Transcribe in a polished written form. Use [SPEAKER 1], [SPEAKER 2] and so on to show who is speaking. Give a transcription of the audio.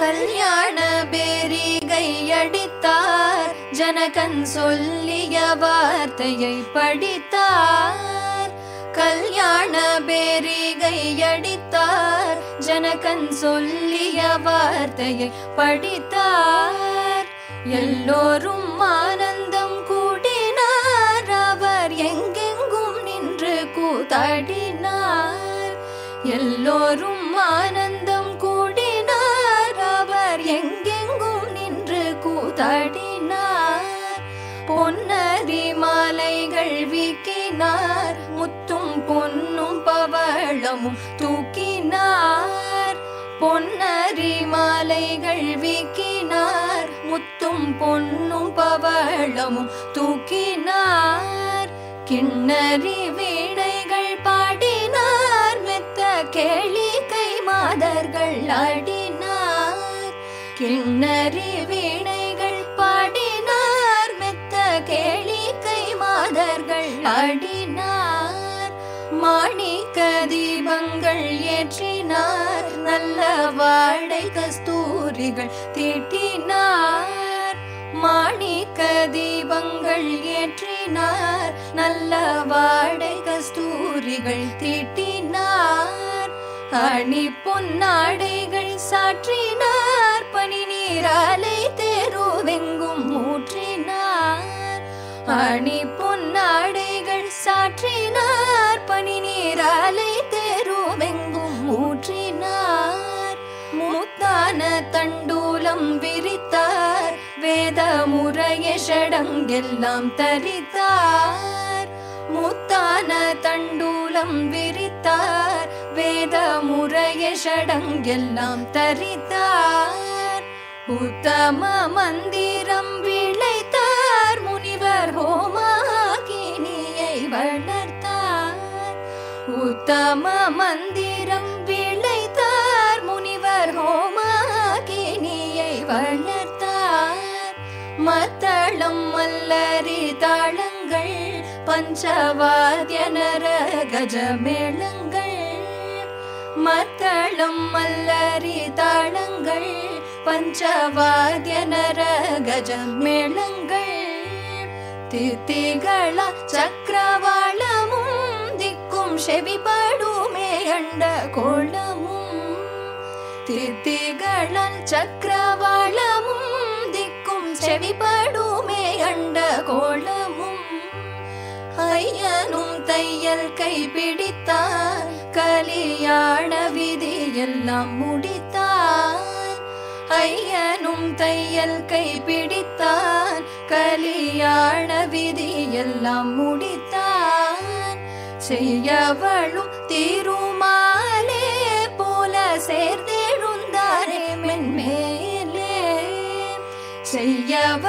[SPEAKER 1] கல்யாண பேரிகை அடித்தார் ஜனகன் சொல்லிய வார்த்தையை படித்தார். கல்யாண பேரிகை அடித்தார் ஜனகன் சொல்லிய வார்த்தையை படித்தார். எல்லோரும் ஆனந்தம் கூடினார், அவர் எங்கெங்கும் நின்று கூத்தாடினார். எல்லோரும் ஆனந்தம் கூடினார், அவர் எங்கெங்கும் நின்று கூத்தாடினார். பொன்னரி மாலைகள் வீக்கினார், முத்தும் பொன்னும் பவளமும் தூக்கினார். பொன்னரி மாலைகள் வீக்கினார், முத்தும் பொன்னும் பவளமும் தூக்கினார். கிண்ணறி வீணைகள் பாடினார், மெத்த கேளிக்கை மாதர்கள் ஆடினார். கிண்ணறி வீணைகள் பாடினார், மெத்த கேளிக்கை மாதர்கள் ஆடினார். மாணிக்க தீபங்கள் ஏற்றினார், நல்ல வாடை கஸ்தூரிகள் தீட்டினார். மாணிக்க தீபங்கள் ஏற்றினார், நல்ல வாடை கஸ்தூரிகள் தீட்டினார். அணி பொன்னாடைகள் சாற்றினார், பனி நீராலை தெருவெங்கும் ஊற்றினார். அணி பொன்னாடைகள் சாற்றினார், பனி நீராலை தெருவெங்கும் ஊற்றினார். முத்தான தண்டூலம் விரித்தார், வேத முறைய ஷடங்கெல்லாம் தரித்தார். முத்தான தண்டூலம் விரித்தார், வேத முறைய ஷடங்கெல்லாம் தரித்தார். உத்தம மந்திரம் விளைத்தார், முனிவர் ஹோமாகினியை வளர்த்தார். உத்தம மந்திரம் விளைத்தார், முனிவர் ஹோமாகினியை வளர்த்தார். மத்தளம் மல்லரி தாளங்கள், பஞ்சவாத்ய நர கஜமேளங்கள். மத்தளம் மல்லரி தாளங்கள், பஞ்சவாத்ய நர கஜமேளங்கள். தித்திகள சக்கரவாளமும், திக்கும் செவிபடுமே அண்ட கோளமும். தித்திகள சக்கரவாளமும், திக்கும் செவிபடுமே அண்ட கோளமும். ஐயனும் தையல் கை பிடித்தார், கலியாண விதி எல்லாம் முடித்தார். ஐயனும் தையல் கை பிடித்தார், கலியாண விதி எல்லாம் முடித்தார். செய்யவளும் திருமாலே போல சேர்ந்தெழுந்தாரே மென்மேலே. செய்யவ